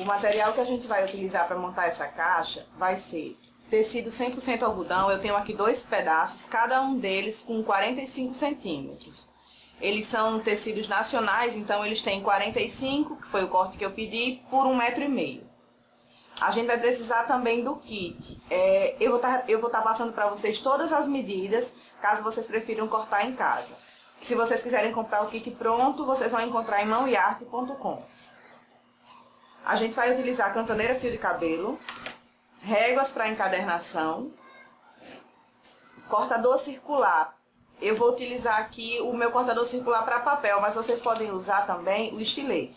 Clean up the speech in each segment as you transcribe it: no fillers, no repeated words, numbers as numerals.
O material que a gente vai utilizar para montar essa caixa vai ser tecido 100% algodão. Eu tenho aqui 2 pedaços, cada um deles com 45 centímetros. Eles são tecidos nacionais, então eles têm 45, que foi o corte que eu pedi, por 1,5 m. A gente vai precisar também do kit. Eu vou estar passando para vocês todas as medidas, caso vocês prefiram cortar em casa. Se vocês quiserem comprar o kit pronto, vocês vão encontrar em mãoearte.com. A gente vai utilizar cantoneira fio de cabelo, réguas para encadernação, cortador circular. Eu vou utilizar aqui o meu cortador circular para papel, mas vocês podem usar também o estilete,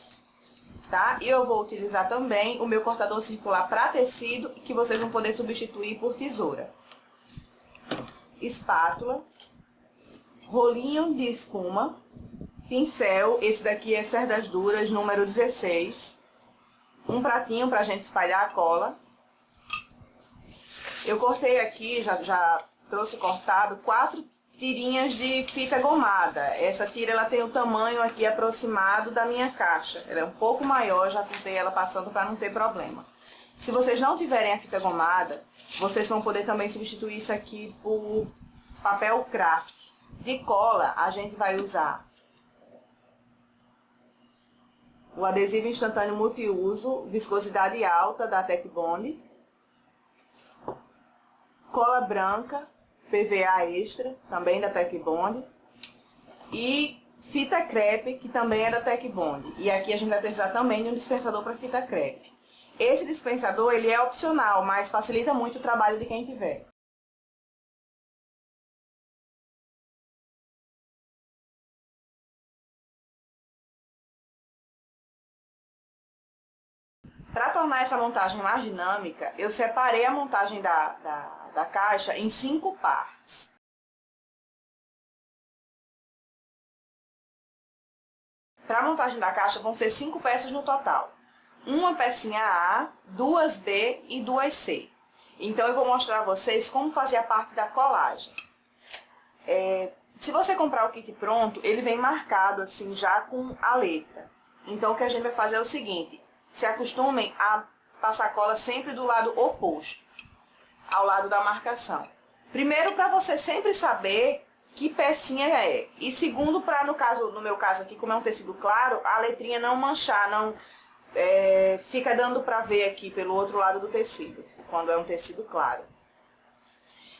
tá? E eu vou utilizar também o meu cortador circular para tecido, que vocês vão poder substituir por tesoura. Espátula, rolinho de espuma, pincel, esse daqui é cerdas duras, número 16, um pratinho para a gente espalhar a cola. Eu cortei aqui, já trouxe cortado, 4 tirinhas de fita gomada. Essa tira ela tem o tamanho aqui aproximado da minha caixa. Ela é um pouco maior, já cortei ela passando para não ter problema. Se vocês não tiverem a fita gomada, vocês vão poder também substituir isso aqui por papel craft. De cola, a gente vai usar o adesivo instantâneo multiuso, viscosidade alta, da Tec Bond. Cola branca, PVA extra, também da Tec Bond. E fita crepe, que também é da Tec Bond. E aqui a gente vai precisar também de um dispensador para fita crepe. Esse dispensador, ele é opcional, mas facilita muito o trabalho de quem tiver. Para tornar essa montagem mais dinâmica, eu separei a montagem da caixa em 5 partes. Para a montagem da caixa vão ser 5 peças no total. Uma pecinha A, 2 B e 2 C. Então eu vou mostrar a vocês como fazer a parte da colagem. Se você comprar o kit pronto, ele vem marcado assim já com a letra. Então o que a gente vai fazer é o seguinte: se acostumem a passar cola sempre do lado oposto, ao lado da marcação. Primeiro, para você sempre saber que pecinha é. E segundo, para no meu caso aqui, como é um tecido claro, a letrinha não manchar, não fica dando para ver aqui pelo outro lado do tecido, quando é um tecido claro.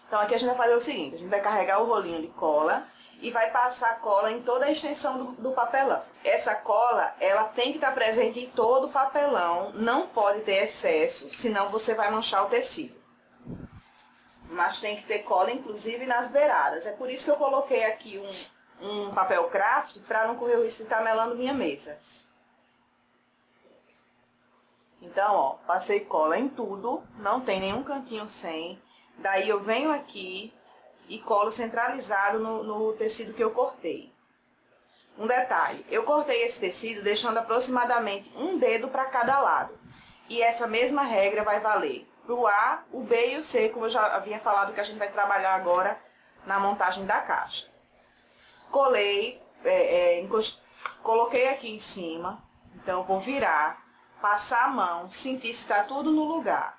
Então aqui a gente vai fazer o seguinte: a gente vai carregar o rolinho de cola e vai passar a cola em toda a extensão do papelão. Essa cola, ela tem que estar presente em todo o papelão, não pode ter excesso, senão você vai manchar o tecido. Mas tem que ter cola, inclusive, nas beiradas. É por isso que eu coloquei aqui um papel craft, para não correr o risco de estar melando minha mesa. Então, ó, passei cola em tudo, não tem nenhum cantinho sem. Daí eu venho aqui e colo centralizado no tecido que eu cortei. Um detalhe: eu cortei esse tecido deixando aproximadamente um dedo para cada lado. E essa mesma regra vai valer para o A, o B e o C, como eu já havia falado que a gente vai trabalhar agora na montagem da caixa. Colei, coloquei aqui em cima, então eu vou virar, passar a mão, sentir se está tudo no lugar.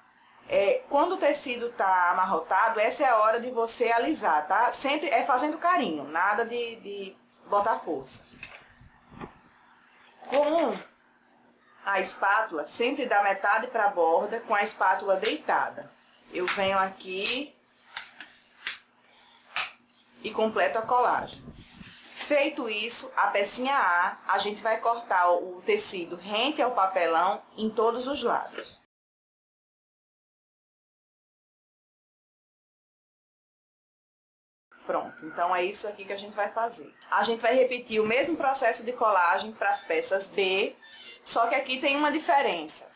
Quando o tecido está amarrotado, essa é a hora de você alisar, tá? Sempre fazendo carinho, nada de botar força. Com a espátula, sempre da metade para a borda, com a espátula deitada. Eu venho aqui e completo a colagem. Feito isso, a pecinha A, a gente vai cortar o tecido rente ao papelão em todos os lados. Pronto, então é isso aqui que a gente vai fazer. A gente vai repetir o mesmo processo de colagem para as peças B, só que aqui tem uma diferença.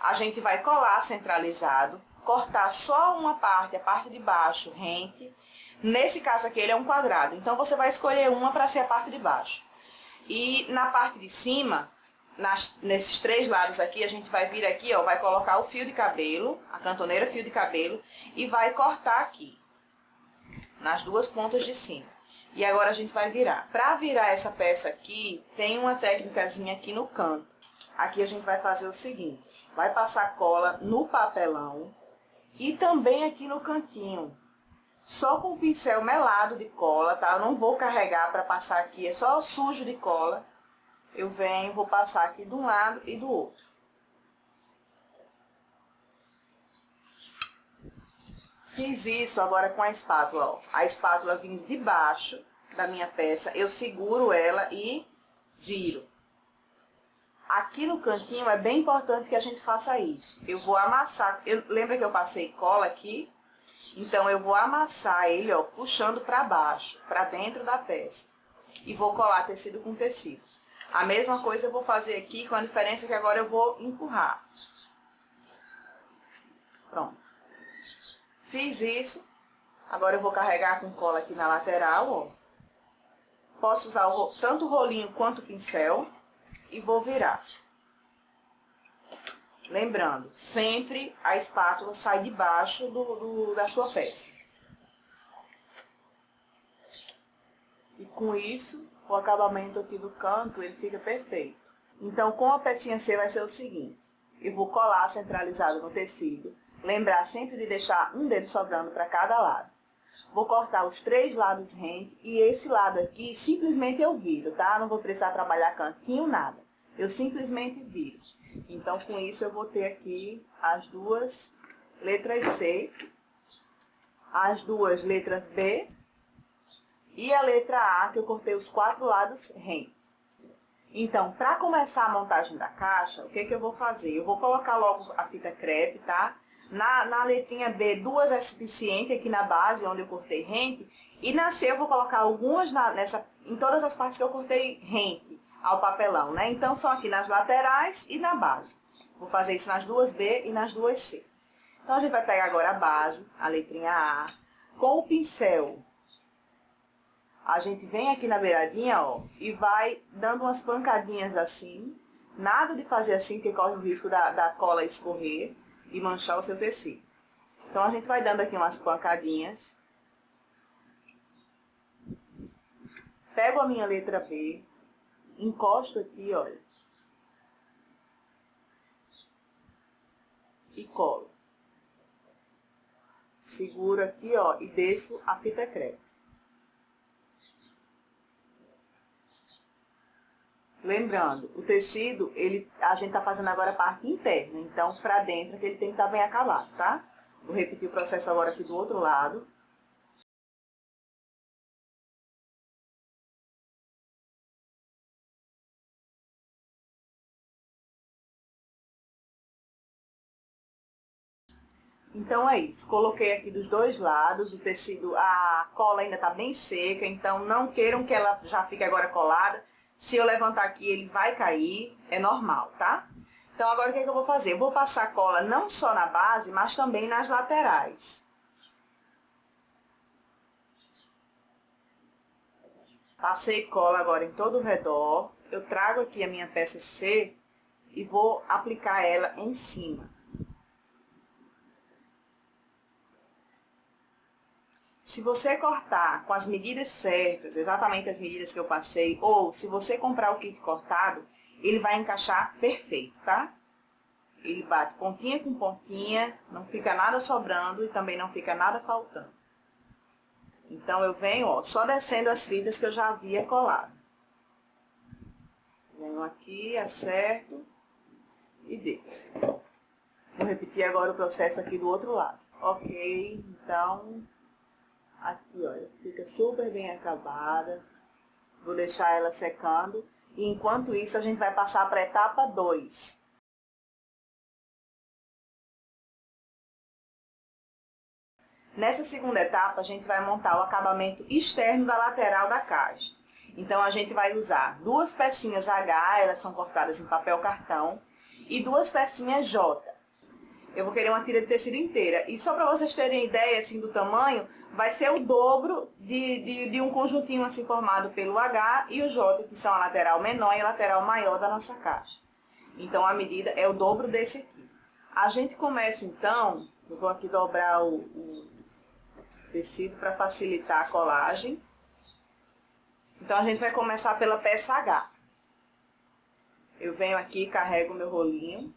A gente vai colar centralizado, cortar só uma parte, a parte de baixo, rente. Nesse caso aqui ele é um quadrado, então você vai escolher uma para ser a parte de baixo. E na parte de cima, nesses 3 lados aqui, a gente vai vir aqui, ó, vai colocar o fio de cabelo, a cantoneira fio de cabelo, e vai cortar aqui, nas 2 pontas de cima. E agora a gente vai virar. Para virar essa peça aqui, tem uma técnicazinha aqui no canto. aqui a gente vai fazer o seguinte, vai passar cola no papelão e também aqui no cantinho. Só com o pincel melado de cola, tá? Eu não vou carregar para passar aqui, é só sujo de cola. Eu venho, vou passar aqui de um lado e do outro. Fiz isso agora com a espátula, ó. A espátula vindo de baixo da minha peça, eu seguro ela e viro. Aqui no cantinho é bem importante que a gente faça isso. Eu vou amassar, lembra que eu passei cola aqui? Então, eu vou amassar ele, ó, puxando para baixo, para dentro da peça. E vou colar tecido com tecido. A mesma coisa eu vou fazer aqui, com a diferença que agora eu vou empurrar. Pronto. Fiz isso. Agora eu vou carregar com cola aqui na lateral, ó. Posso usar tanto o rolinho quanto o pincel. E vou virar. Lembrando, sempre a espátula sai de baixo da sua peça. E com isso, o acabamento aqui do canto, ele fica perfeito. Então, com a pecinha C vai ser o seguinte. Eu vou colar centralizado no tecido. Lembrar sempre de deixar um dedo sobrando para cada lado. Vou cortar os 3 lados rente e esse lado aqui simplesmente eu viro, tá? Não vou precisar trabalhar cantinho, nada. Eu simplesmente viro. Então, com isso eu vou ter aqui as 2 letras C, as 2 letras B e a letra A, que eu cortei os 4 lados rente. Então, para começar a montagem da caixa, o que eu vou fazer? Eu vou colocar logo a fita crepe, tá? Na letrinha B, 2 é suficiente aqui na base, onde eu cortei rente. E na C eu vou colocar algumas em todas as partes que eu cortei rente ao papelão, né? Então, são aqui nas laterais e na base. Vou fazer isso nas 2 B e nas 2 C. Então, a gente vai pegar agora a base, a letrinha A, com o pincel. A gente vem aqui na beiradinha, ó, e vai dando umas pancadinhas assim. Nada de fazer assim, porque corre o risco da cola escorrer e manchar o seu tecido. Então, a gente vai dando aqui umas pancadinhas. Pego a minha letra B, encosto aqui, olha. E colo. Seguro aqui, ó, e desço a fita crepe. Lembrando, o tecido, a gente tá fazendo agora a parte interna, então pra dentro que ele tem que estar bem acabado, tá? Vou repetir o processo agora aqui do outro lado. Então é isso, coloquei aqui dos 2 lados, o tecido, a cola ainda tá bem seca, então não queiram que ela já fique agora colada. Se eu levantar aqui, ele vai cair, é normal, tá? Então, agora o que eu vou fazer? Eu vou passar cola não só na base, mas também nas laterais. Passei cola agora em todo o redor. Eu trago aqui a minha peça C e vou aplicar ela em cima. Se você cortar com as medidas certas, exatamente as medidas que eu passei, ou se você comprar o kit cortado, ele vai encaixar perfeito, tá? Ele bate pontinha com pontinha, não fica nada sobrando e também não fica nada faltando. Então, eu venho, ó, só descendo as fitas que eu já havia colado. Venho aqui, acerto e desço. Vou repetir agora o processo aqui do outro lado. Ok, então, aqui, olha, fica super bem acabada. Vou deixar ela secando. E enquanto isso, a gente vai passar para a etapa 2. Nessa segunda etapa, a gente vai montar o acabamento externo da lateral da caixa. Então, a gente vai usar 2 pecinhas H, elas são cortadas em papel cartão, e 2 pecinhas J. Eu vou querer uma tira de tecido inteira. E só para vocês terem ideia assim, do tamanho, vai ser o dobro de um conjuntinho assim formado pelo H e o J, que são a lateral menor e a lateral maior da nossa caixa. Então, a medida é o dobro desse aqui. A gente começa, então, eu vou aqui dobrar o tecido para facilitar a colagem. Então, a gente vai começar pela peça H. Eu venho aqui, carrego o meu rolinho.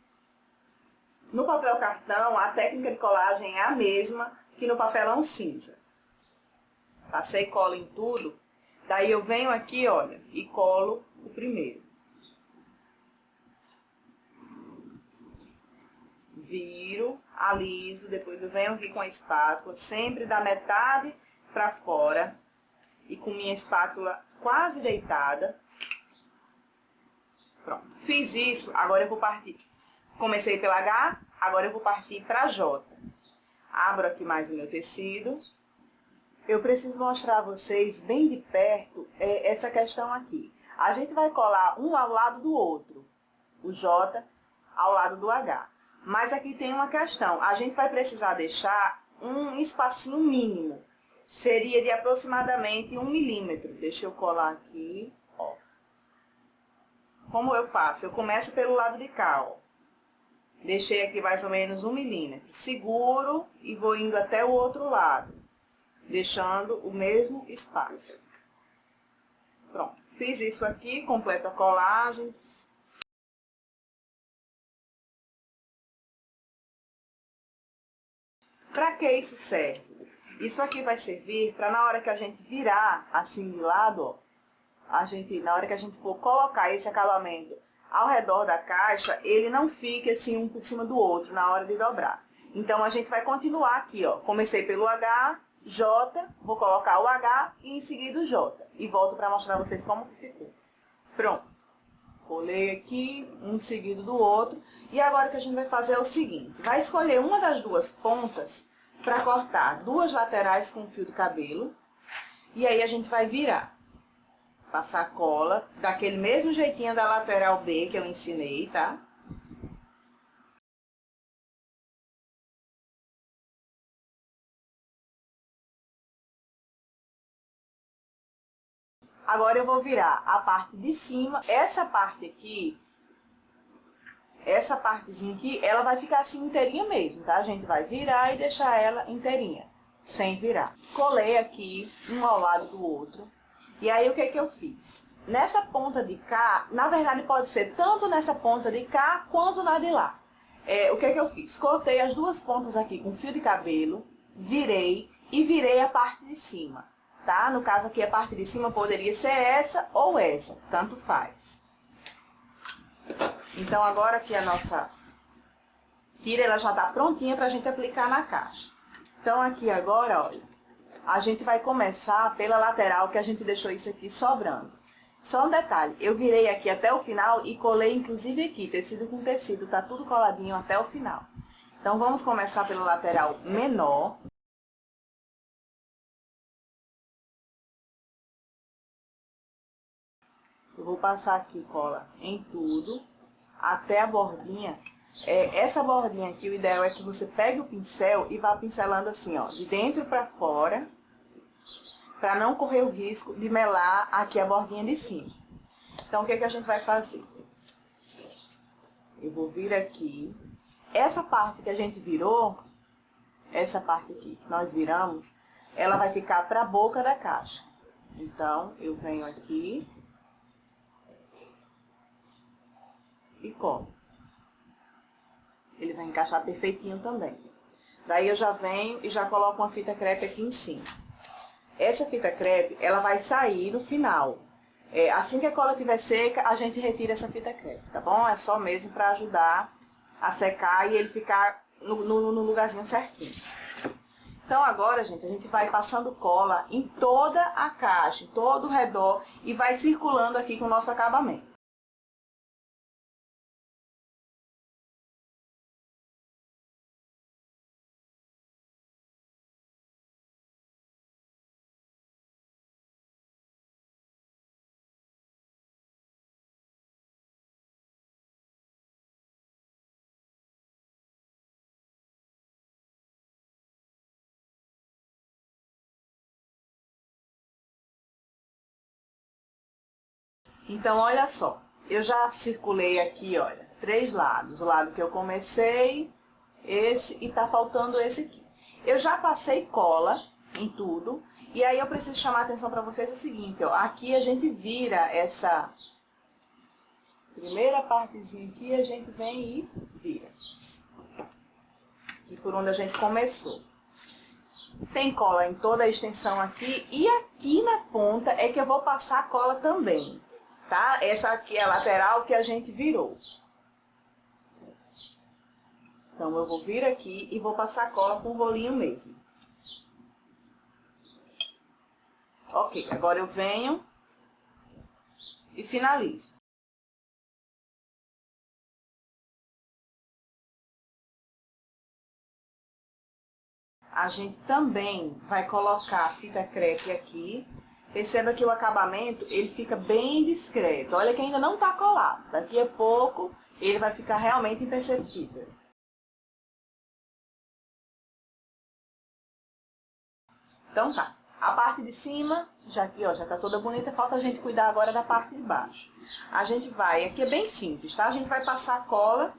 No papel cartão, a técnica de colagem é a mesma que no papelão cinza. Passei cola em tudo, daí eu venho aqui, olha, e colo o primeiro. Viro, aliso, depois eu venho aqui com a espátula, sempre da metade para fora, e com minha espátula quase deitada. Pronto, fiz isso, agora eu vou partir. Comecei pela H, agora eu vou partir para J. Abro aqui mais o meu tecido. Eu preciso mostrar a vocês bem de perto essa questão aqui. A gente vai colar um ao lado do outro, o J ao lado do H. Mas aqui tem uma questão, a gente vai precisar deixar um espacinho mínimo. Seria de aproximadamente 1 milímetro. Deixa eu colar aqui, ó. Como eu faço? Eu começo pelo lado de cá, ó. Deixei aqui mais ou menos 1 milímetro. Seguro e vou indo até o outro lado, deixando o mesmo espaço. Pronto. Fiz isso aqui, completo a colagem. Para que isso serve? Isso aqui vai servir para na hora que a gente virar assim de lado, ó, na hora que a gente for colocar esse acabamento ao redor da caixa, ele não fique assim um por cima do outro na hora de dobrar. Então, a gente vai continuar aqui, ó. Comecei pelo H, J, vou colocar o H e em seguida o J. E volto para mostrar a vocês como que ficou. Pronto. Colei aqui, um seguido do outro. E agora o que a gente vai fazer é o seguinte. Vai escolher uma das duas pontas para cortar duas laterais com fio de cabelo. E aí a gente vai virar. Passar cola, daquele mesmo jeitinho da lateral B que eu ensinei, tá? Agora eu vou virar a parte de cima, essa parte aqui, essa partezinha aqui, ela vai ficar assim inteirinha mesmo, tá? A gente vai virar e deixar ela inteirinha, sem virar. Colei aqui, um ao lado do outro. E aí, o que que eu fiz? Nessa ponta de cá, na verdade pode ser tanto nessa ponta de cá, quanto na de lá. O que que eu fiz? Cortei as duas pontas aqui com fio de cabelo, virei e virei a parte de cima, tá? No caso aqui, a parte de cima poderia ser essa ou essa, tanto faz. Então, agora que a nossa tira, ela já tá prontinha pra gente aplicar na caixa. Então, aqui agora, olha. A gente vai começar pela lateral, que a gente deixou isso aqui sobrando. Só um detalhe, eu virei aqui até o final e colei inclusive aqui, tecido com tecido, tá tudo coladinho até o final. Então, vamos começar pela lateral menor. Eu vou passar aqui cola em tudo, até a bordinha. Essa bordinha aqui, o ideal é que você pegue o pincel e vá pincelando assim, ó, de dentro pra fora, para não correr o risco de melar aqui a bordinha de cima. Então, o que que a gente vai fazer? Eu vou vir aqui. Essa parte que a gente virou, essa parte aqui que nós viramos, ela vai ficar para a boca da caixa. Então, eu venho aqui e colo. Ele vai encaixar perfeitinho também. Daí eu já venho e já coloco uma fita crepe aqui em cima. Essa fita crepe, ela vai sair no final. Assim que a cola estiver seca, a gente retira essa fita crepe, tá bom? É só mesmo para ajudar a secar e ele ficar no lugarzinho certinho. Então agora, gente, a gente vai passando cola em toda a caixa, em todo o redor, e vai circulando aqui com o nosso acabamento. Então, olha só, eu já circulei aqui, olha, 3 lados. O lado que eu comecei, esse, e tá faltando esse aqui. Eu já passei cola em tudo, e aí eu preciso chamar a atenção para vocês o seguinte, ó, aqui a gente vira Primeira partezinha aqui, a gente vem e vira. E por onde a gente começou. Tem cola em toda a extensão aqui. E aqui na ponta é que eu vou passar a cola também. Tá? Essa aqui é a lateral que a gente virou. Então, eu vou vir aqui e vou passar a cola com o rolinho mesmo. Ok, agora eu venho e finalizo. A gente também vai colocar a fita crepe aqui. Perceba que o acabamento, ele fica bem discreto. Olha que ainda não está colado. Daqui a pouco, ele vai ficar realmente imperceptível. Então tá. A parte de cima, já aqui, ó, já tá toda bonita. Falta a gente cuidar agora da parte de baixo. A gente vai, aqui é bem simples, tá? A gente vai passar a cola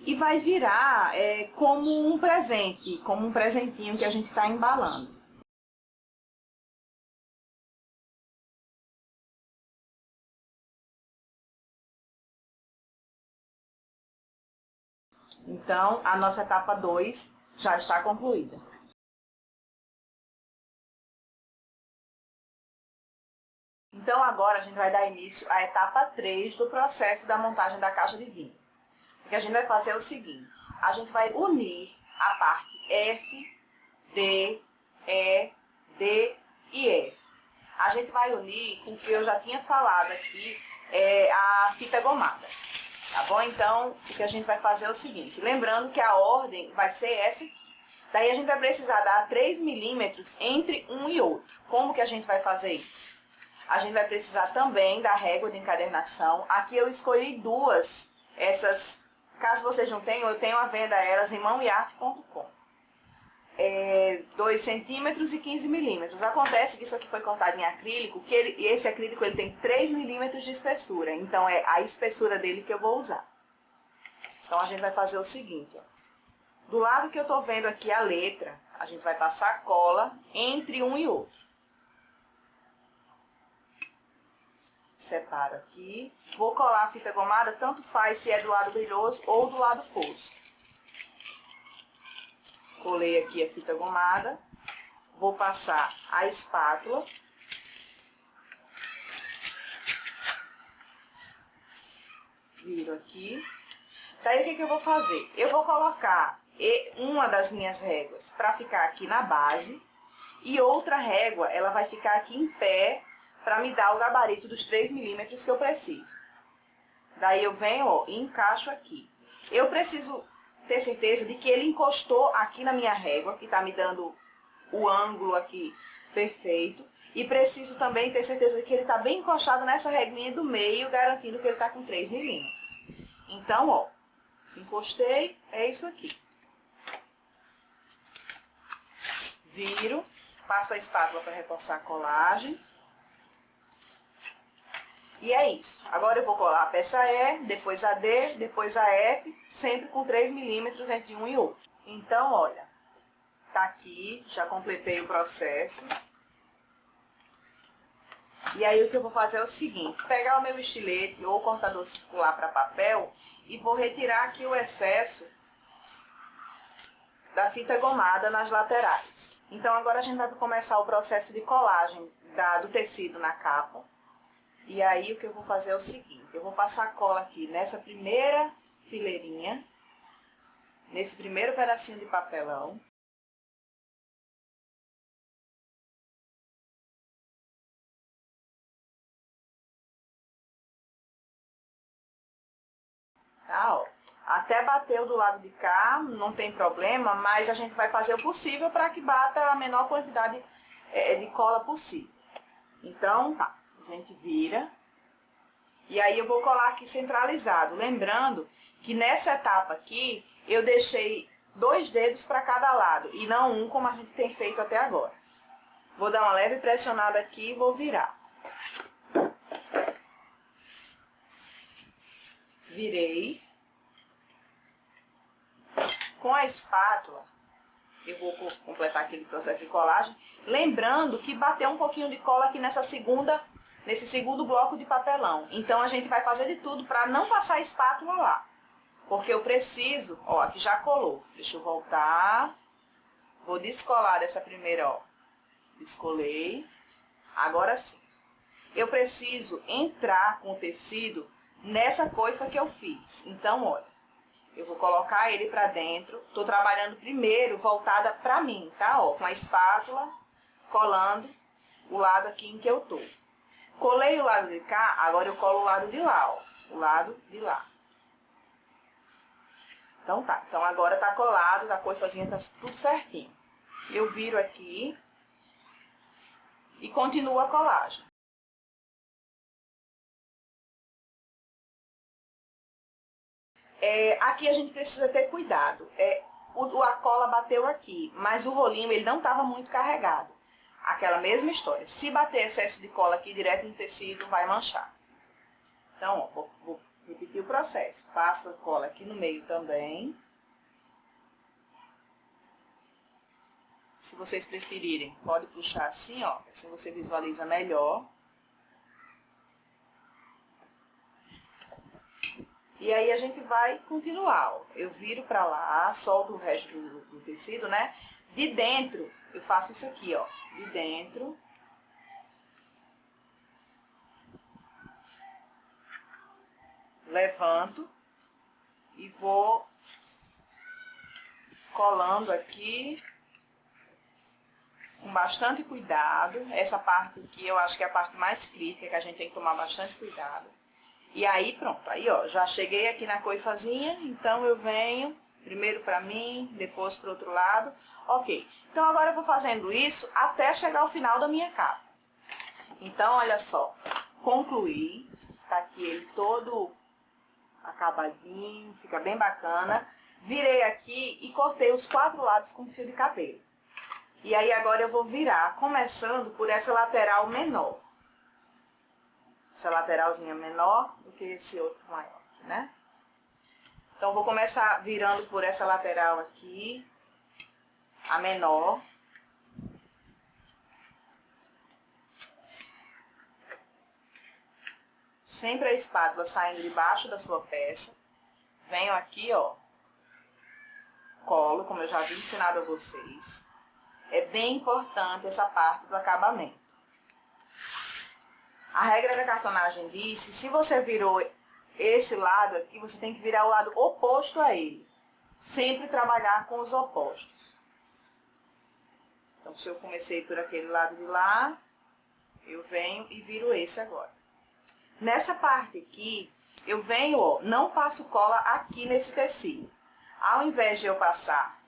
e vai virar como um presente, como um presentinho que a gente está embalando. Então, a nossa etapa 2 já está concluída. Então, agora a gente vai dar início à etapa 3 do processo da montagem da caixa de vinho. O que a gente vai fazer é o seguinte: a gente vai unir a parte F, D, E, D e F. A gente vai unir com o que eu já tinha falado aqui, a fita gomada. Tá bom? Então, o que a gente vai fazer é o seguinte. Lembrando que a ordem vai ser essa aqui. Daí a gente vai precisar dar 3 milímetros entre um e outro. Como que a gente vai fazer isso? A gente vai precisar também da régua de encadernação. Aqui eu escolhi duas. Essas, caso vocês não tenham, eu tenho à venda elas em mãoearte.com. 2 centímetros e 15 milímetros. Acontece que isso aqui foi cortado em acrílico, que esse acrílico ele tem 3 milímetros de espessura. Então, é a espessura dele que eu vou usar. Então, a gente vai fazer o seguinte, ó. Do lado que eu tô vendo aqui a letra, a gente vai passar cola entre um e outro. Separo aqui. Vou colar a fita gomada, tanto faz se é do lado brilhoso ou do lado fosco. Colei aqui a fita gomada. Vou passar a espátula. Viro aqui. Daí, o que eu vou fazer? Eu vou colocar uma das minhas réguas para ficar aqui na base. E outra régua, ela vai ficar aqui em pé para me dar o gabarito dos 3 milímetros que eu preciso. Daí eu venho, ó, e encaixo aqui. Eu preciso ter certeza de que ele encostou aqui na minha régua, que está me dando o ângulo aqui perfeito. E preciso também ter certeza de que ele está bem encostado nessa regrinha do meio, garantindo que ele está com 3 milímetros. Então, ó, encostei, é isso aqui. Viro, passo a espátula para reforçar a colagem. E é isso. Agora eu vou colar a peça E, depois a D, depois a F, sempre com 3 milímetros entre um e outro. Então, olha, tá aqui, já completei o processo. E aí o que eu vou fazer é o seguinte: pegar o meu estilete ou cortador circular para papel e vou retirar aqui o excesso da fita gomada nas laterais. Então, agora a gente vai começar o processo de colagem do tecido na capa. E aí, o que eu vou fazer é o seguinte: eu vou passar cola aqui nessa primeira fileirinha, nesse primeiro pedacinho de papelão. Tá, ó. Até bateu do lado de cá, não tem problema, mas a gente vai fazer o possível para que bata a menor quantidade de cola possível. Então, tá, a gente vira. E aí eu vou colar aqui centralizado. Lembrando que nessa etapa aqui, eu deixei 2 dedos para cada lado, e não um como a gente tem feito até agora. Vou dar uma leve pressionada aqui e vou virar. Virei. Com a espátula, eu vou completar aquele processo de colagem. Lembrando que bateu um pouquinho de cola aqui nessa segunda nesse segundo bloco de papelão. Então, a gente vai fazer de tudo para não passar a espátula lá. Porque eu preciso, ó, aqui já colou. Deixa eu voltar. Vou descolar dessa primeira, ó. Descolei. Agora sim. Eu preciso entrar com o tecido nessa coifa que eu fiz. Então, olha, eu vou colocar ele pra dentro. Tô trabalhando primeiro voltada pra mim, tá? Ó, com a espátula, colando o lado aqui em que eu tô. Colei o lado de cá, agora eu colo o lado de lá, ó. O lado de lá. Então tá, então agora tá colado, a coifazinha tá tudo certinho. Eu viro aqui e continuo a colagem. Aqui a gente precisa ter cuidado. A cola bateu aqui, mas o rolinho ele não estava muito carregado. Aquela mesma história. Se bater excesso de cola aqui direto no tecido, vai manchar. Então, ó, vou repetir o processo. Passo a cola aqui no meio também. Se vocês preferirem, pode puxar assim, ó, assim você visualiza melhor. E aí a gente vai continuar, ó. Eu viro pra lá, solto o resto do tecido, né? De dentro, eu faço isso aqui, ó. De dentro. Levanto. E vou colando aqui. Com bastante cuidado. Essa parte aqui eu acho que é a parte mais crítica, que a gente tem que tomar bastante cuidado. E aí pronto, aí ó, já cheguei aqui na coifazinha, então eu venho primeiro pra mim, depois pro outro lado. Ok, então agora eu vou fazendo isso até chegar ao final da minha capa. Então olha só, concluí, tá aqui ele todo acabadinho, fica bem bacana. Virei aqui e cortei os 4 lados com fio de cabelo. E aí agora eu vou virar, começando por essa lateral menor. Essa lateralzinha menor do que esse outro maior, né? Então, vou começar virando por essa lateral aqui, a menor. Sempre a espátula saindo debaixo da sua peça. Venho aqui, ó, colo, como eu já havia ensinado a vocês. É bem importante essa parte do acabamento. A regra da cartonagem diz que se você virou esse lado aqui, você tem que virar o lado oposto a ele. Sempre trabalhar com os opostos. Então, se eu comecei por aquele lado de lá, eu venho e viro esse agora. Nessa parte aqui, eu venho, ó, não passo cola aqui nesse tecido. Ao invés de eu passar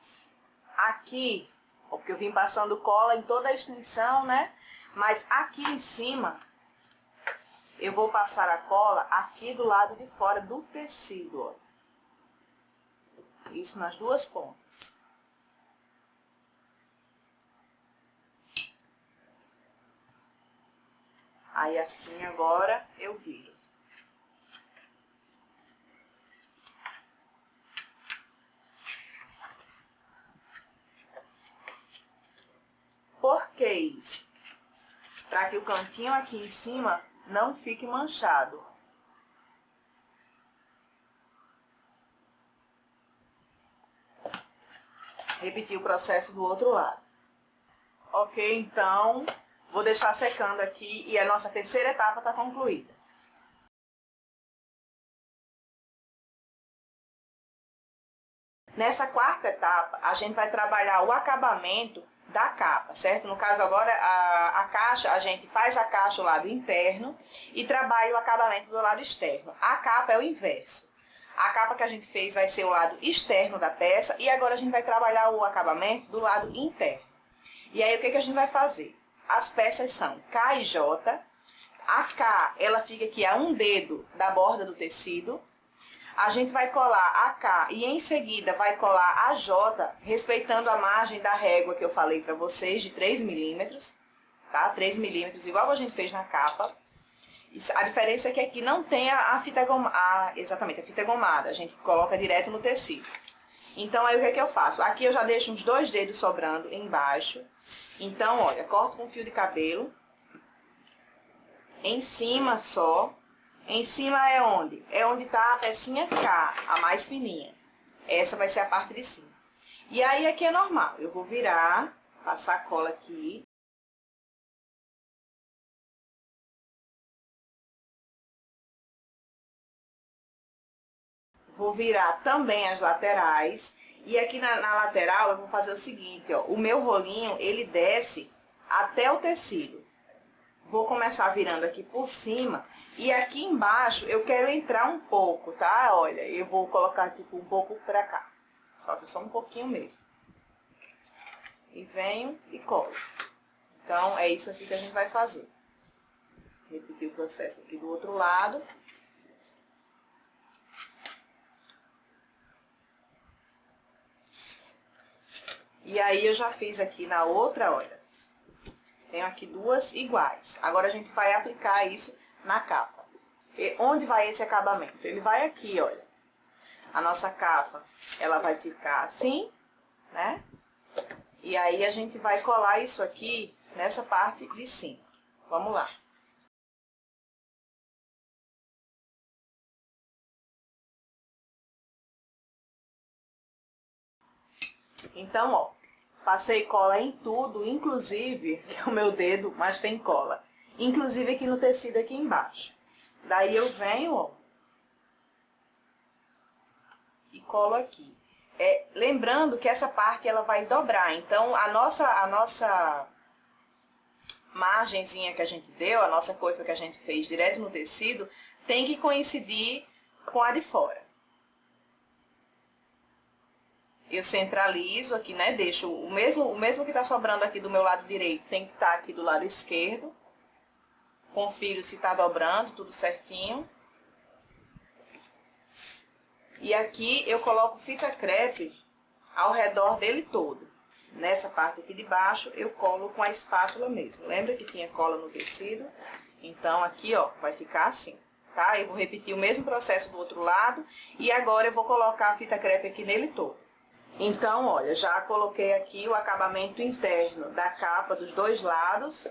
aqui, ó, porque eu vim passando cola em toda a extensão, né? Mas aqui em cima, eu vou passar a cola aqui do lado de fora do tecido, ó. Isso nas duas pontas. Aí assim agora eu viro. Por que isso? Para que o cantinho aqui em cima não fique manchado. Repetir o processo do outro lado. Ok, então, vou deixar secando aqui e a nossa terceira etapa está concluída. Nessa quarta etapa, a gente vai trabalhar o acabamento da capa, certo? No caso agora, a caixa, a gente faz a caixa do lado interno e trabalha o acabamento do lado externo. A capa é o inverso. A capa que a gente fez vai ser o lado externo da peça e agora a gente vai trabalhar o acabamento do lado interno. E aí, o que a gente vai fazer? As peças são K e J. A K, ela fica aqui a um dedo da borda do tecido. A gente vai colar a K e em seguida vai colar a J, respeitando a margem da régua que eu falei pra vocês, de 3 milímetros, tá? 3 milímetros, igual a gente fez na capa. A diferença é que aqui não tem a fita gomada, exatamente, a fita gomada, a gente coloca direto no tecido. Então, aí o que eu faço? Aqui eu já deixo uns 2 dedos sobrando embaixo. Então, olha, corto com fio de cabelo. em cima só. Em cima é onde? É onde tá a pecinha K, a mais fininha. Essa vai ser a parte de cima. E aí aqui é normal, eu vou virar, passar a cola aqui. Vou virar também as laterais. E aqui na lateral eu vou fazer o seguinte, ó. O meu rolinho, ele desce até o tecido. Vou começar virando aqui por cima. E aqui embaixo eu quero entrar um pouco, tá? Olha, eu vou colocar aqui um pouco pra cá. Só um pouquinho mesmo. E venho e colo. Então, é isso aqui que a gente vai fazer. Repetir o processo aqui do outro lado. E aí, eu já fiz aqui na outra, olha. Tenho aqui duas iguais. Agora, a gente vai aplicar isso na capa. E onde vai esse acabamento? Ele vai aqui, olha. A nossa capa, ela vai ficar assim, né? E aí, a gente vai colar isso aqui nessa parte de cima. Vamos lá. Então, ó, passei cola em tudo, inclusive, que é o meu dedo, mas tem cola. Inclusive aqui no tecido aqui embaixo. Daí eu venho, ó, e colo aqui. Lembrando que essa parte ela vai dobrar, então a nossa margenzinha que a gente deu, a nossa coifa que a gente fez direto no tecido, tem que coincidir com a de fora. Eu centralizo aqui, né? Deixo o mesmo que tá sobrando aqui do meu lado direito, tem que estar aqui do lado esquerdo. Confiro se tá dobrando, tudo certinho. E aqui eu coloco fita crepe ao redor dele todo. Nessa parte aqui de baixo eu colo com a espátula mesmo. Lembra que tinha cola no tecido? Então aqui, ó, vai ficar assim, tá? Eu vou repetir o mesmo processo do outro lado. E agora eu vou colocar a fita crepe aqui nele todo. Então, olha, já coloquei aqui o acabamento interno da capa dos dois lados.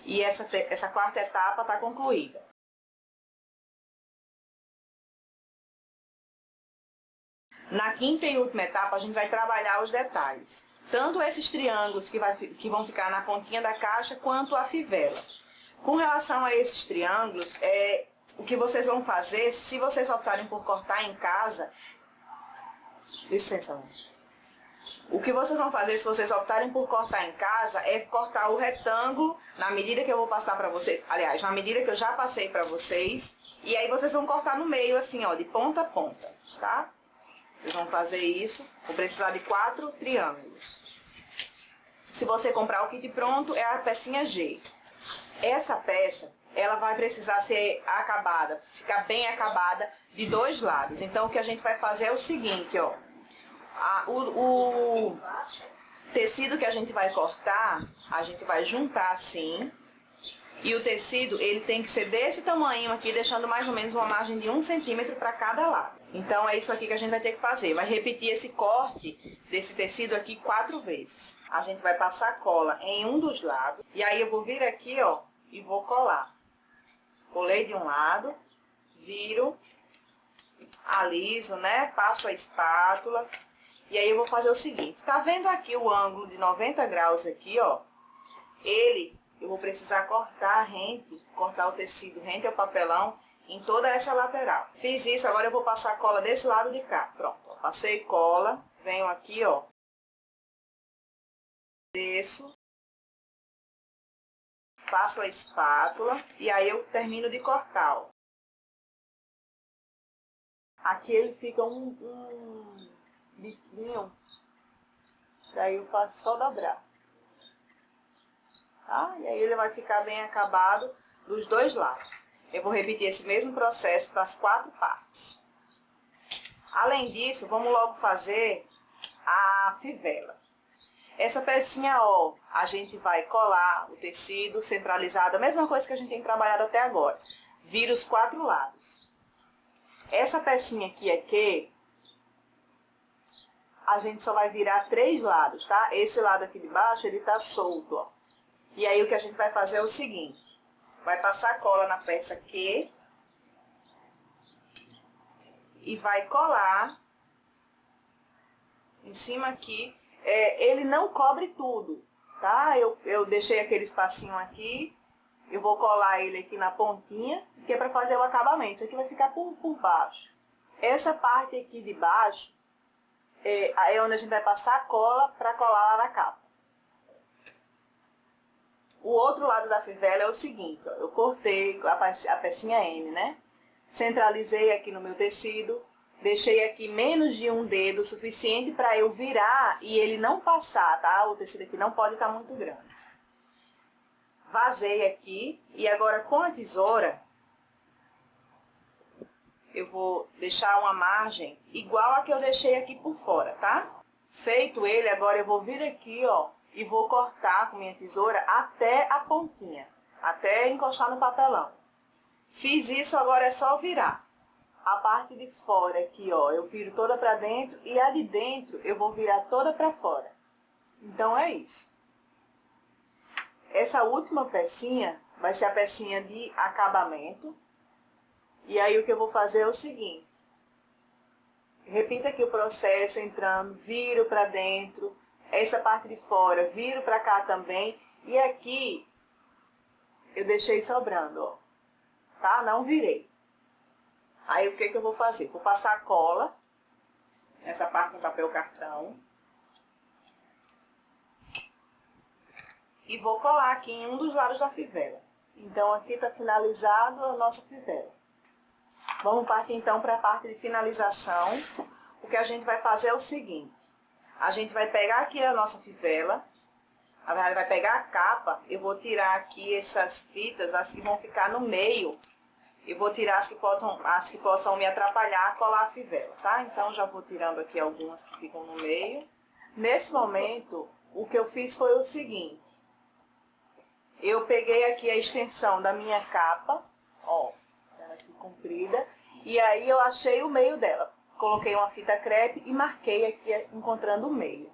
E essa quarta etapa tá concluída. Na quinta e última etapa, a gente vai trabalhar os detalhes. Tanto esses triângulos que vão ficar na pontinha da caixa, quanto a fivela. Com relação a esses triângulos, o que vocês vão fazer, se vocês optarem por cortar em casa... Licença, mãe. O que vocês vão fazer, se vocês optarem por cortar em casa, é cortar o retângulo na medida que eu vou passar pra vocês. Aliás, na medida que eu já passei pra vocês. E aí vocês vão cortar no meio, assim, ó, de ponta a ponta, tá? Vocês vão fazer isso. Vou precisar de 4 triângulos. Se você comprar o kit pronto, é a pecinha G. Essa peça, ela vai precisar ser acabada, ficar bem acabada de dois lados. Então, o que a gente vai fazer é o seguinte, ó. O tecido que a gente vai cortar, a gente vai juntar assim. E o tecido, ele tem que ser desse tamanho aqui, deixando mais ou menos uma margem de 1 centímetro para cada lado. Então, é isso aqui que a gente vai ter que fazer. Vai repetir esse corte desse tecido aqui 4 vezes. A gente vai passar cola em um dos lados. E aí, eu vou vir aqui, ó, e vou colar. Colei de um lado, viro, aliso, né? Passo a espátula. E aí, eu vou fazer o seguinte. Tá vendo aqui o ângulo de 90 graus aqui, ó? Eu vou precisar cortar cortar o tecido rente ao papelão em toda essa lateral. Fiz isso, agora eu vou passar cola desse lado de cá. Pronto, ó, passei cola, venho aqui, ó. Desço. Passo a espátula e aí eu termino de cortar, ó. Aqui ele fica um biquinho, daí eu faço só dobrar. Tá? E aí ele vai ficar bem acabado dos dois lados. Eu vou repetir esse mesmo processo para as 4 partes. Além disso, vamos logo fazer a fivela. Essa pecinha, ó, a gente vai colar o tecido centralizado, a mesma coisa que a gente tem trabalhado até agora. Vira os 4 lados. Essa pecinha aqui a gente só vai virar 3 lados, tá? Esse lado aqui de baixo, ele tá solto, ó. E aí, o que a gente vai fazer é o seguinte. vai passar cola na peça Q e vai colar em cima aqui. Ele não cobre tudo, tá? Eu deixei aquele espacinho aqui, eu vou colar ele aqui na pontinha, que é para fazer o acabamento. Isso aqui vai ficar por baixo. Essa parte aqui de baixo é onde a gente vai passar a cola para colar lá na capa. O outro lado da fivela é o seguinte, ó, eu cortei a pecinha N, né? Centralizei aqui no meu tecido, deixei aqui menos de um dedo, suficiente para eu virar e ele não passar, tá? O tecido aqui não pode estar muito grande. Vazei aqui e agora com a tesoura, eu vou deixar uma margem igual a que eu deixei aqui por fora, tá? Feito ele, agora eu vou vir aqui, ó, e vou cortar com minha tesoura até a pontinha, até encostar no papelão. Fiz isso, agora é só virar. A parte de fora aqui, ó, eu viro toda pra dentro e a de dentro eu vou virar toda pra fora. Então é isso. Essa última pecinha vai ser a pecinha de acabamento. E aí o que eu vou fazer é o seguinte. Repita aqui o processo entrando, viro pra dentro. Essa parte de fora, viro pra cá também. E aqui eu deixei sobrando, ó. Tá? Não virei. Aí o que eu vou fazer? Vou passar cola nessa parte do papel cartão. E vou colar aqui em um dos lados da fivela. Então aqui está finalizado a nossa fivela. Vamos partir então para a parte de finalização. O que a gente vai fazer é o seguinte. A gente vai pegar aqui a nossa fivela. Na verdade, vai pegar a capa. Eu vou tirar aqui essas fitas, as que vão ficar no meio. Eu vou tirar as que possam me atrapalhar a colar a fivela, tá? Então, já vou tirando aqui algumas que ficam no meio. Nesse momento, o que eu fiz foi o seguinte. Eu peguei aqui a extensão da minha capa, ó, ela aqui comprida, e aí eu achei o meio dela. Coloquei uma fita crepe e marquei aqui, encontrando o meio.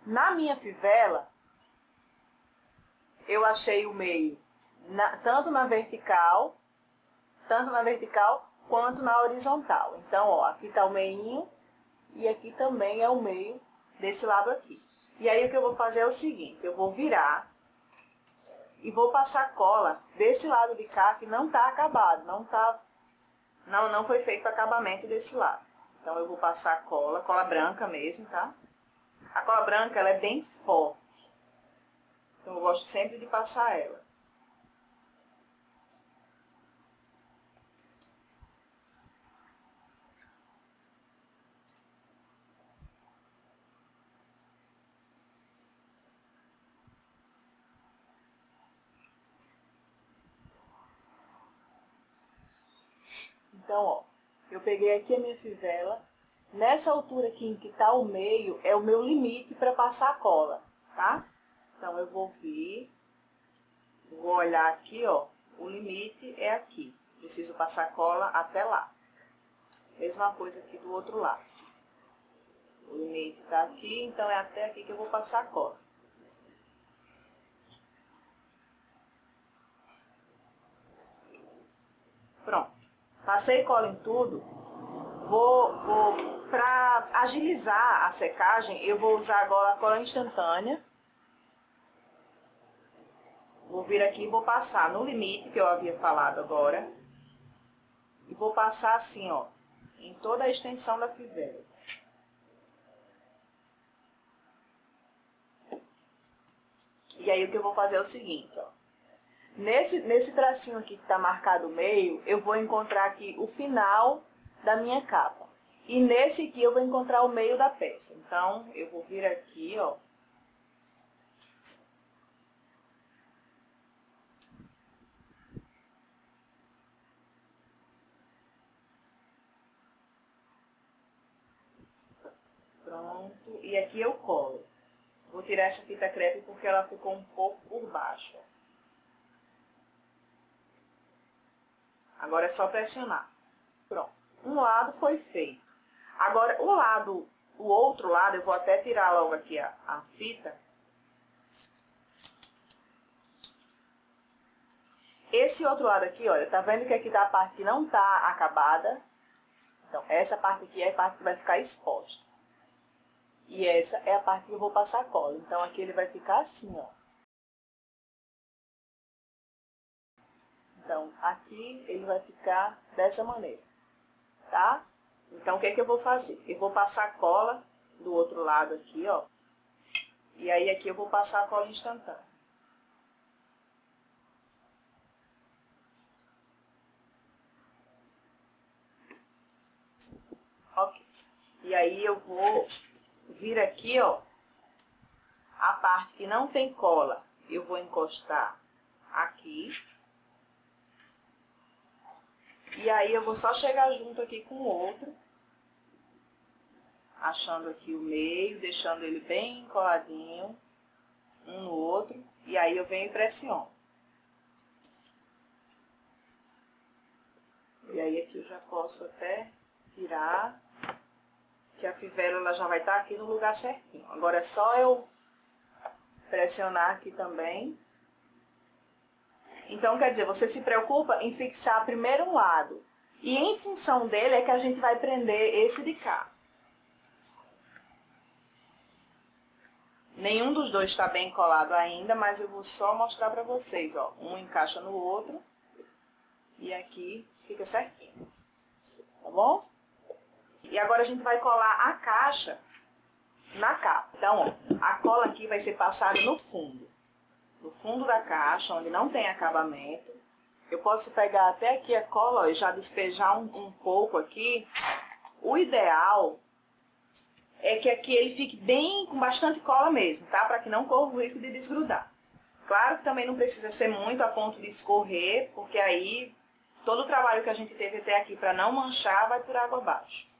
Na minha fivela, eu achei o meio tanto na vertical quanto na horizontal. Então, ó, aqui está o meinho e aqui também é o meio desse lado aqui. E aí o que eu vou fazer é o seguinte, eu vou virar e vou passar cola desse lado de cá que não está acabado, não foi feito acabamento desse lado. Então eu vou passar cola branca mesmo, tá? A cola branca ela é bem forte, então eu gosto sempre de passar ela. Então, ó, eu peguei aqui a minha fivela. Nessa altura aqui em que está o meio, é o meu limite para passar a cola, tá? Então, eu vou vir, vou olhar aqui, ó, o limite é aqui. Preciso passar cola até lá. Mesma coisa aqui do outro lado. O limite está aqui, então é até aqui que eu vou passar a cola. Pronto. Passei cola em tudo. Para agilizar a secagem, eu vou usar agora a cola instantânea. Vou vir aqui e vou passar no limite que eu havia falado agora. E vou passar assim, ó, em toda a extensão da fivela. E aí o que eu vou fazer é o seguinte, ó. Nesse tracinho aqui que está marcado o meio, eu vou encontrar aqui o final da minha capa. E nesse aqui eu vou encontrar o meio da peça. Então, eu vou vir aqui, ó. Pronto. E aqui eu colo. Vou tirar essa fita crepe porque ela ficou um pouco por baixo, ó. Agora é só pressionar. Pronto. Um lado foi feito. Agora, o outro lado, eu vou até tirar logo aqui a fita. Esse outro lado aqui, olha, tá vendo que aqui tá a parte que não tá acabada? Então, essa parte aqui é a parte que vai ficar exposta. E essa é a parte que eu vou passar cola. Então, aqui ele vai ficar assim, ó. Então, aqui ele vai ficar dessa maneira, tá? Então, o que é que eu vou fazer? Eu vou passar cola do outro lado aqui, ó. E aí, aqui eu vou passar a cola instantânea. Ok. E aí, eu vou vir aqui, ó. A parte que não tem cola, eu vou encostar aqui. E aí, eu vou só chegar junto aqui com o outro. Achando aqui o meio, deixando ele bem coladinho um no outro. E aí, eu venho e pressiono. E aí, aqui eu já posso até tirar, que a fivela ela já vai estar aqui no lugar certinho. Agora, é só eu pressionar aqui também. Então, quer dizer, você se preocupa em fixar primeiro um lado. E em função dele é que a gente vai prender esse de cá. Nenhum dos dois está bem colado ainda, mas eu vou só mostrar para vocês, ó. Um encaixa no outro e aqui fica certinho, tá bom? E agora a gente vai colar a caixa na capa. Então, ó, a cola aqui vai ser passada no fundo da caixa, onde não tem acabamento. Eu posso pegar até aqui a cola, ó, e já despejar um pouco aqui. O ideal é que aqui ele fique bem com bastante cola mesmo, tá? Para que não corra o risco de desgrudar. Claro que também não precisa ser muito a ponto de escorrer, porque aí todo o trabalho que a gente teve até aqui para não manchar vai por água abaixo.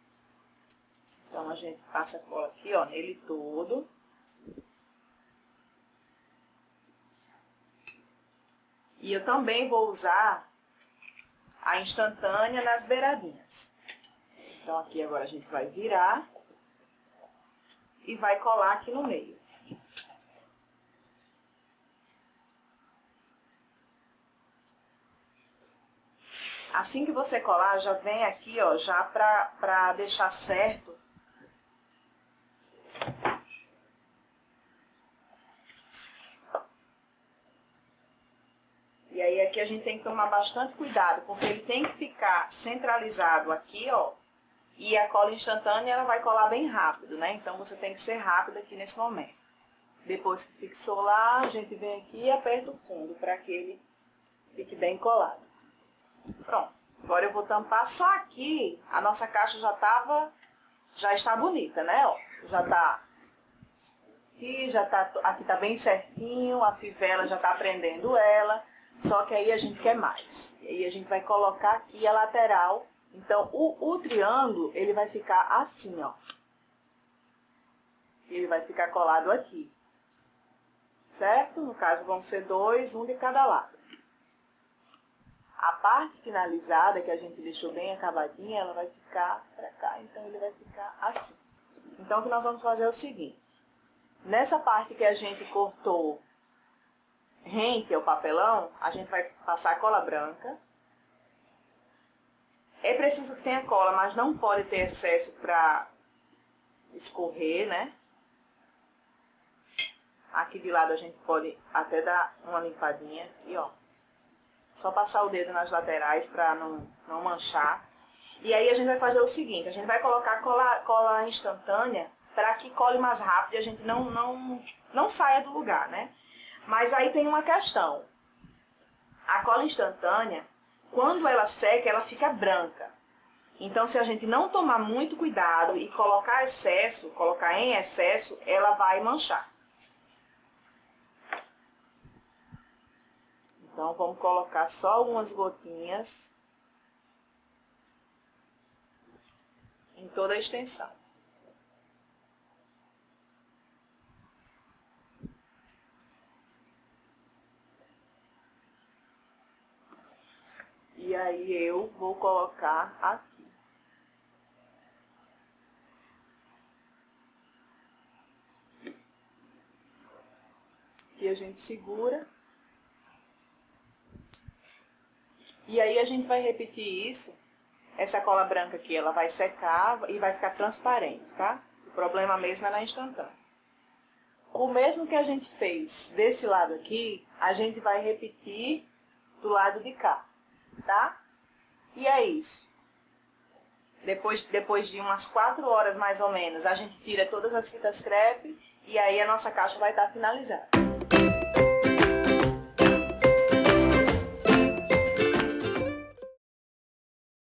Então, a gente passa a cola aqui, ó, nele todo. E eu também vou usar a instantânea nas beiradinhas. Então, aqui agora a gente vai virar e vai colar aqui no meio. Assim que você colar, já vem aqui, ó, já pra deixar certo. E aí, aqui a gente tem que tomar bastante cuidado, porque ele tem que ficar centralizado aqui, ó. E a cola instantânea, ela vai colar bem rápido, né? Então, você tem que ser rápido aqui nesse momento. Depois que fixou lá, a gente vem aqui e aperta o fundo, para que ele fique bem colado. Pronto. Agora eu vou tampar só aqui. A nossa caixa já está bonita, né? Ó, já tá aqui, aqui tá bem certinho, a fivela já tá prendendo ela. Só que aí a gente quer mais. E aí a gente vai colocar aqui a lateral. Então, o triângulo, ele vai ficar assim, ó. Ele vai ficar colado aqui. Certo? No caso, vão ser dois, um de cada lado. A parte finalizada, que a gente deixou bem acabadinha, ela vai ficar pra cá. Então, ele vai ficar assim. Então, o que nós vamos fazer é o seguinte. Nessa parte que a gente cortou rente ao papelão, a gente vai passar cola branca. É preciso que tenha cola, mas não pode ter excesso para escorrer, né? Aqui de lado a gente pode até dar uma limpadinha aqui, ó. Só passar o dedo nas laterais para não manchar. E aí a gente vai fazer o seguinte, a gente vai colocar cola instantânea para que cole mais rápido e a gente não saia do lugar, né? Mas aí tem uma questão. A cola instantânea, quando ela seca, ela fica branca. Então, se a gente não tomar muito cuidado e colocar em excesso, ela vai manchar. Então, vamos colocar só algumas gotinhas em toda a extensão. E aí, eu vou colocar aqui. Aqui a gente segura. E aí a gente vai repetir isso. Essa cola branca aqui, ela vai secar e vai ficar transparente, tá? O problema mesmo é na instantânea. O mesmo que a gente fez desse lado aqui, a gente vai repetir do lado de cá, tá? E é isso. Depois de umas 4 horas mais ou menos, a gente tira todas as fitas crepe e aí a nossa caixa vai estar finalizada.